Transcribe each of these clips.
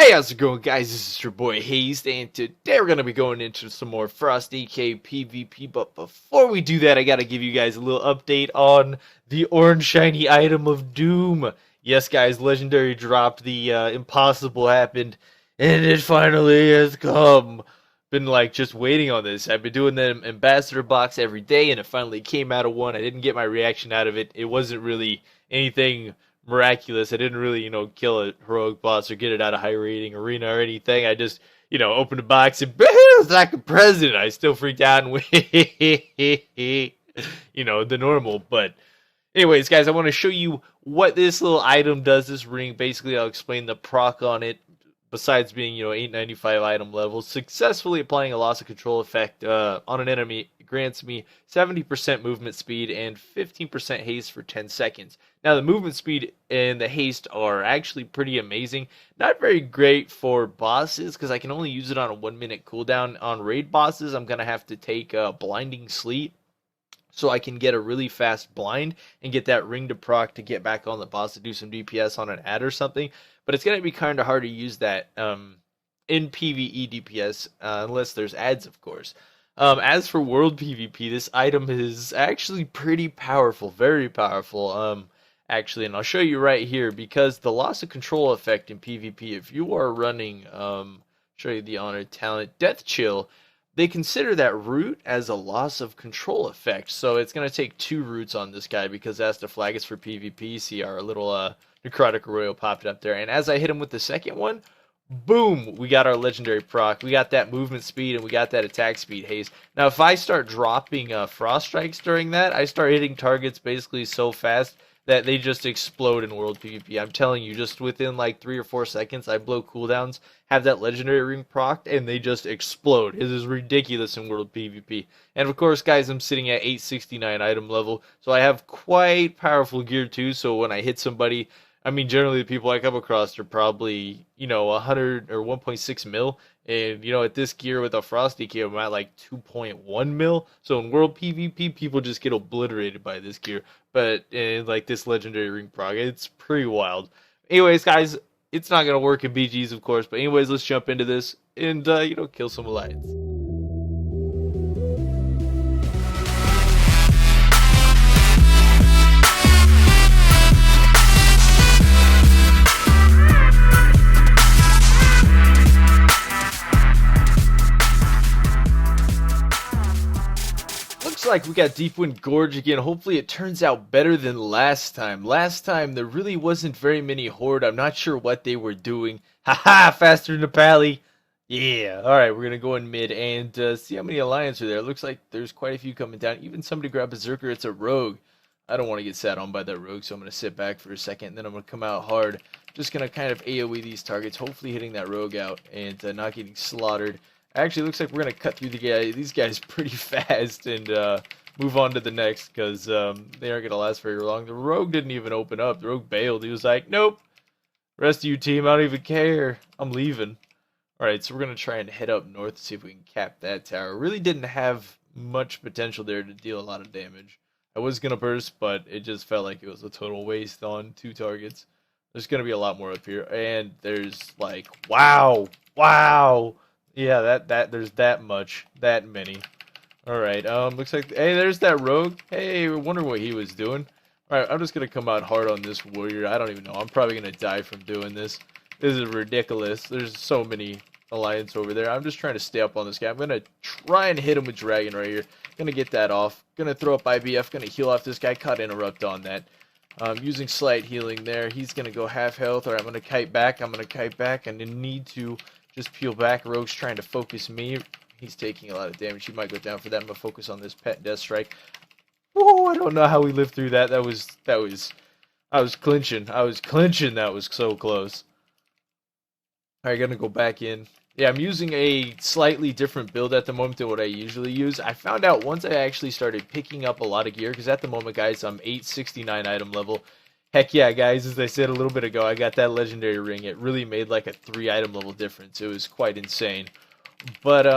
Hey, how's it going, guys? This is your boy Hazzed, and today we're going to be going into some more Frost DK PvP, but before we do that, I got to give you guys a little update on the orange shiny item of Doom. Yes, guys, Legendary dropped, the impossible happened, and it finally has come. Been like just waiting on this. I've been doing the ambassador box every day, and it finally came out of one. I didn't get my reaction out of it. It wasn't really anything miraculous. I didn't really, kill a heroic boss or get it out of high rating arena or anything. I just, opened the box and it's like a president. I still freaked out and the normal. But anyways, guys, I want to show you what this little item does, this ring. Basically, I'll explain the proc on it. Besides being, 895 item level, successfully applying a loss of control effect on an enemy grants me 70% movement speed and 15% haste for 10 seconds. Now, the movement speed and the haste are actually pretty amazing. Not very great for bosses, because I can only use it on a 1-minute cooldown. On raid bosses, I'm going to have to take Blinding Sleep, so I can get a really fast blind and get that ring to proc to get back on the boss to do some DPS on an ad or something. But it's going to be kind of hard to use that in PvE DPS unless there's ads, of course. As for World PvP, this item is actually pretty powerful, very powerful. Actually, and I'll show you right here, because the loss of control effect in PvP, if you are running, show you the honored talent, Death Chill, they consider that root as a loss of control effect. So it's going to take 2 roots on this guy, because that's the flag is for PvP. See our little Necrotic Royal popped up there. And as I hit him with the second one, boom, we got our legendary proc. We got that movement speed and we got that attack speed haste. Now, if I start dropping frost strikes during that, I start hitting targets basically so fast that they just explode in World PvP. I'm telling you, just within like 3 or 4 seconds, I blow cooldowns, have that legendary ring procced, and they just explode. It is ridiculous in World PvP. And of course, guys, I'm sitting at 869 item level, so I have quite powerful gear too, so when I hit somebody, I mean, generally the people I come across are probably, 100 or 1.6 mil. And, at this gear with a Frost DK, I'm at like 2.1 mil. So in World PvP, people just get obliterated by this gear. But in like this legendary ring prog, it's pretty wild. Anyways, guys, it's not going to work in BGs, of course. But anyways, let's jump into this and, kill some alliance. Like we got Deepwind Gorge again. Hopefully it turns out better than last time. Last time there really wasn't very many horde. I'm not sure what they were doing. Haha, faster than the pally. Yeah. Alright, we're gonna go in mid and see how many alliance are there. It looks like there's quite a few coming down. Even somebody grab Berserker. It's a rogue. I don't want to get sat on by that rogue, so I'm gonna sit back for a second and then I'm gonna come out hard. Just gonna kind of AoE these targets, hopefully hitting that rogue out and not getting slaughtered. Actually, looks like we're going to cut through these guys pretty fast and move on to the next, because they aren't going to last very long. The rogue didn't even open up. The rogue bailed. He was like, nope. Rest of you team, I don't even care. I'm leaving. Alright, so we're going to try and head up north to see if we can cap that tower. Really didn't have much potential there to deal a lot of damage. I was going to burst, but it just felt like it was a total waste on 2 targets. There's going to be a lot more up here. And there's like, wow. Yeah, there's that many. Alright, looks like, hey, there's that rogue. Hey, I wonder what he was doing. Alright, I'm just gonna come out hard on this warrior. I don't even know. I'm probably gonna die from doing this. This is ridiculous. There's so many alliance over there. I'm just trying to stay up on this guy. I'm gonna try and hit him with dragon right here. Gonna get that off. Gonna throw up IBF. Gonna heal off this guy. Cut interrupt on that. Using slight healing there. He's gonna go half health. Alright, I'm gonna kite back. I'm gonna kite back and need to just peel back. Rogue's trying to focus me. He's taking a lot of damage. He might go down for that. I'm gonna focus on this pet death strike. Oh, I don't know how we lived through that. I was clinching. That was so close. Alright, gonna go back in. Yeah, I'm using a slightly different build at the moment than what I usually use. I found out once I actually started picking up a lot of gear, because at the moment, guys, I'm 869 item level. Heck yeah, guys, as I said a little bit ago, I got that legendary ring. It really made like a 3 item level difference. It was quite insane. But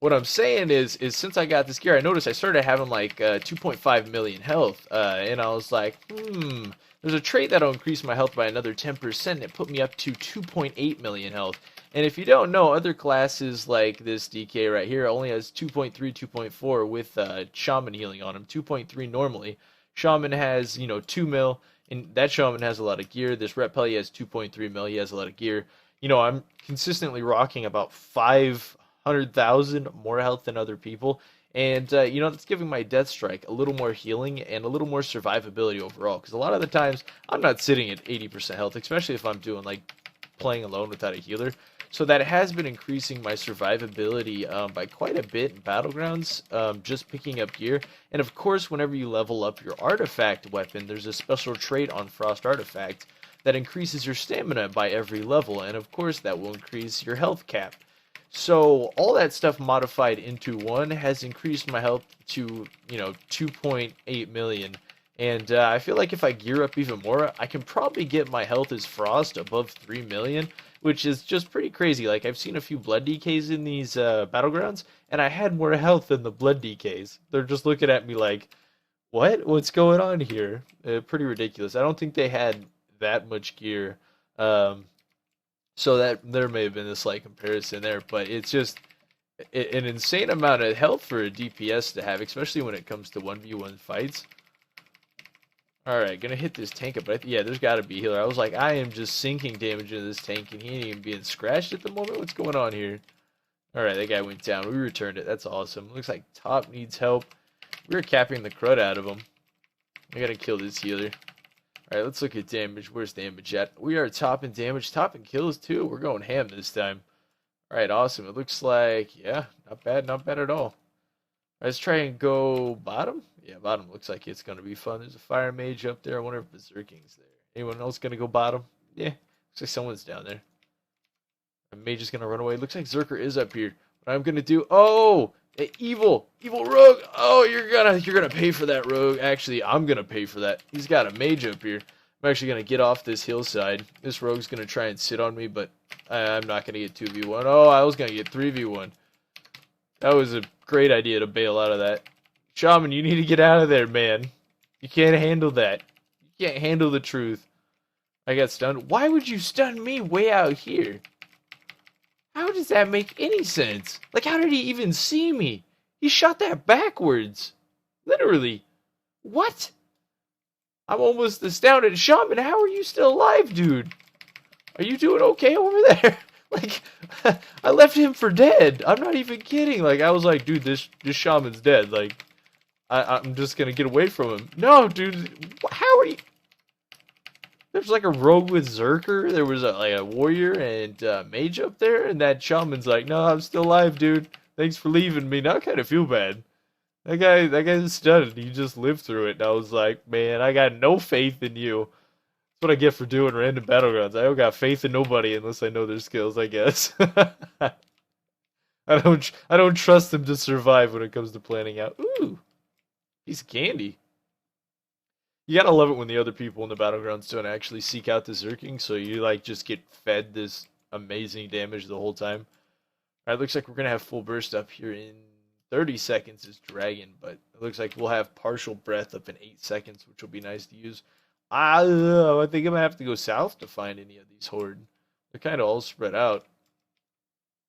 what I'm saying is since I got this gear, I noticed I started having like 2.5 million health. And I was like, there's there's a trait that'll increase my health by another 10%, and it put me up to 2.8 million health. And if you don't know, other classes like this DK right here only has 2.3, 2.4 with Shaman healing on him. 2.3 normally. Shaman has, 2 mil, and that Shaman has a lot of gear. This Ret Pelly has 2.3 mil, he has a lot of gear. I'm consistently rocking about 500,000 more health than other people. And, that's giving my Death Strike a little more healing and a little more survivability overall. Because a lot of the times, I'm not sitting at 80% health, especially if I'm doing, playing alone without a healer. So that has been increasing my survivability by quite a bit in Battlegrounds, just picking up gear. And of course, whenever you level up your artifact weapon, there's a special trait on Frost Artifact that increases your stamina by every level. And of course, that will increase your health cap. So all that stuff modified into one has increased my health to, 2.8 million. And I feel like if I gear up even more, I can probably get my health as Frost above 3 million, which is just pretty crazy. Like, I've seen a few Blood DKs in these Battlegrounds, and I had more health than the Blood DKs. They're just looking at me like, what? What's going on here? Pretty ridiculous. I don't think they had that much gear. So that there may have been a slight comparison there, but it's just an insane amount of health for a DPS to have, especially when it comes to 1v1 fights. Alright, gonna hit this tank up, but yeah, there's gotta be a healer. I was like, I am just sinking damage into this tank, and he ain't even being scratched at the moment. What's going on here? Alright, that guy went down. We returned it. That's awesome. Looks like top needs help. We're capping the crud out of him. I gotta kill this healer. Alright, let's look at damage. Where's damage at? We are top in damage, top in kills too. We're going ham this time. Alright, awesome. It looks like, yeah, not bad at all. Let's try and go bottom. Yeah, bottom looks like it's going to be fun. There's a fire mage up there. I wonder if Berserking's there. Anyone else going to go bottom? Yeah, looks like someone's down there. A mage is going to run away. Looks like Zerker is up here. What I'm going to do... Oh! Evil rogue! Oh, you're gonna pay for that, rogue. Actually, I'm going to pay for that. He's got a mage up here. I'm actually going to get off this hillside. This rogue's going to try and sit on me, but I'm not going to get 2v1. Oh, I was going to get 3v1. That was a great idea to bail out of that. Shaman, you need to get out of there, man. You can't handle that. You can't handle the truth. I got stunned. Why would you stun me way out here? How does that make any sense? Like, how did he even see me? He shot that backwards. Literally. What? I'm almost astounded. Shaman, how are you still alive, dude? Are you doing okay over there? Like, I left him for dead. I'm not even kidding. Like, I was like, dude, this shaman's dead. Like, I'm just gonna get away from him. No, dude, how are you? There's like a rogue with Zerker. There was a warrior and mage up there, and that shaman's like, no, I'm still alive, dude. Thanks for leaving me. Now I kind of feel bad. That guy's stunned. He just lived through it. And I was like, man, I got no faith in you. That's what I get for doing random battlegrounds. I don't got faith in nobody unless I know their skills, I guess. I don't trust them to survive when it comes to planning out. Ooh, piece of candy. You gotta love it when the other people in the battlegrounds don't actually seek out the Zerking, so you just get fed this amazing damage the whole time. Alright, looks like we're gonna have full burst up here in 30 seconds as Dragon, but it looks like we'll have partial breath up in 8 seconds, which will be nice to use. I think I'm gonna have to go south to find any of these horde. They're kind of all spread out.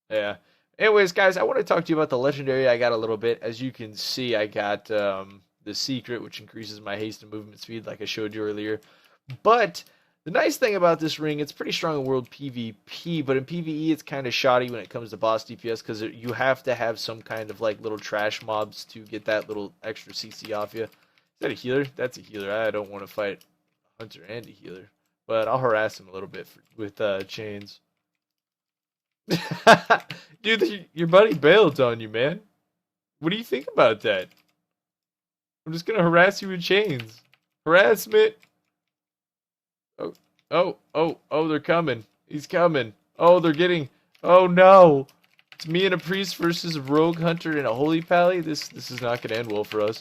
Yeah. Anyways, guys, I want to talk to you about the legendary I got a little bit. As you can see, I got the secret, which increases my haste and movement speed, like I showed you earlier. But the nice thing about this ring, it's pretty strong in world PvP, but in PvE, it's kind of shoddy when it comes to boss DPS, because you have to have some kind of little trash mobs to get that little extra CC off you. Is that a healer? That's a healer. I don't want to fight a hunter and a healer, but I'll harass him a little bit with chains. Dude, your buddy bailed on you, man. What do you think about that? I'm just gonna harass you with chains. Harassment. Oh, they're coming. He's coming. Oh, they're getting... Oh, no. It's me and a priest versus a rogue hunter and a holy pally. This is not gonna end well for us.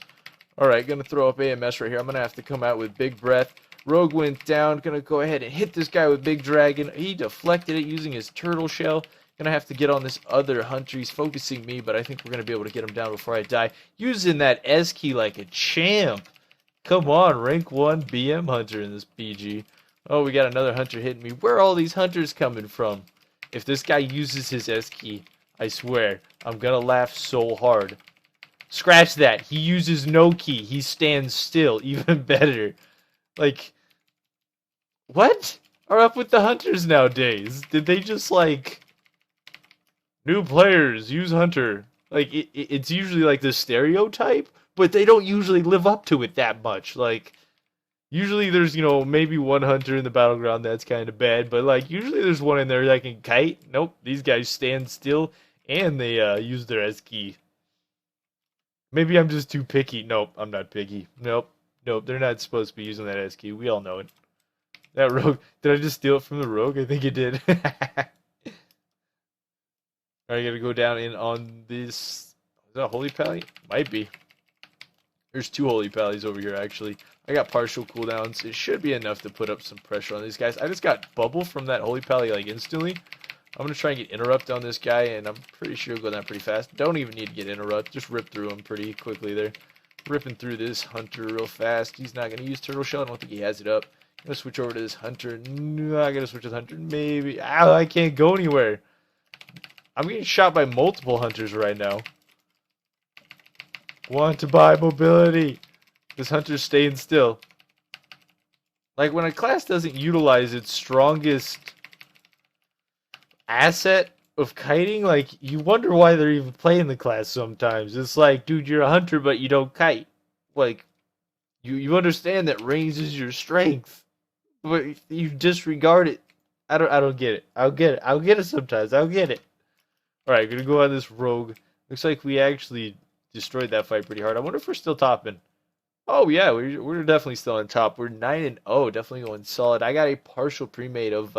Alright, gonna throw up AMS right here. I'm gonna have to come out with big breath. Rogue went down. Gonna go ahead and hit this guy with big dragon. He deflected it using his turtle shell. Gonna have to get on this other hunter. He's focusing me, but I think we're gonna be able to get him down before I die. Using that S key like a champ. Come on, rank 1 BM hunter in this PG. Oh, we got another hunter hitting me. Where are all these hunters coming from? If this guy uses his S key, I swear, I'm gonna laugh so hard. Scratch that. He uses no key. He stands still. Even better. Like, what are up with the hunters nowadays? Did they just, like, new players, use hunter? Like, it's usually, like, the stereotype, but they don't usually live up to it that much. Like, usually there's, maybe one hunter in the battleground that's kind of bad, but, like, usually there's one in there that can kite. Nope, these guys stand still, and they use their S key. Maybe I'm just too picky. Nope, I'm not picky. Nope, they're not supposed to be using that S key. We all know it. That rogue, did I just steal it from the rogue? I think it did. Alright, I gotta go down in on this. Is that a holy pally? Might be. There's 2 holy pallies over here, actually. I got partial cooldowns. It should be enough to put up some pressure on these guys. I just got bubble from that holy pally, like, instantly. I'm going to try and get interrupt on this guy, and I'm pretty sure he'll go down pretty fast. Don't even need to get interrupt. Just rip through him pretty quickly there. Ripping through this hunter real fast. He's not going to use turtle shell. I don't think he has it up. I'm going to switch over to this hunter. No, I got to switch to the hunter. Maybe. Ow, I can't go anywhere. I'm getting shot by multiple hunters right now. Want to buy mobility. This hunter's staying still. Like, when a class doesn't utilize its strongest asset of kiting, like, you wonder why they're even playing the class sometimes. It's like, dude, you're a hunter, but you don't kite. Like, you understand that range is your strength, but you disregard it. I don't get it. I'll get it sometimes. I'll get it. Alright, gonna go on this rogue. Looks like we actually destroyed that fight pretty hard. I wonder if we're still topping. Oh yeah, we're definitely still on top. We're 9-0, definitely going solid. I got a partial pre-made of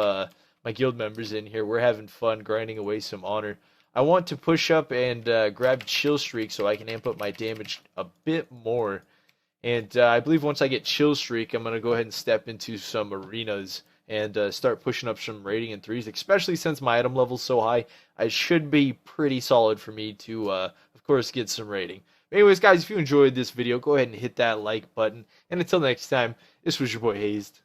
my guild members in here. We're having fun grinding away some honor. I want to push up and grab chill streak so I can amp up my damage a bit more. And I believe once I get chill streak, I'm gonna go ahead and step into some arenas and start pushing up some rating in 3s, especially since my item level's so high. I should be pretty solid for me to, of course, get some rating. But anyways, guys, if you enjoyed this video, go ahead and hit that like button. And until next time, this was your boy Hazzed.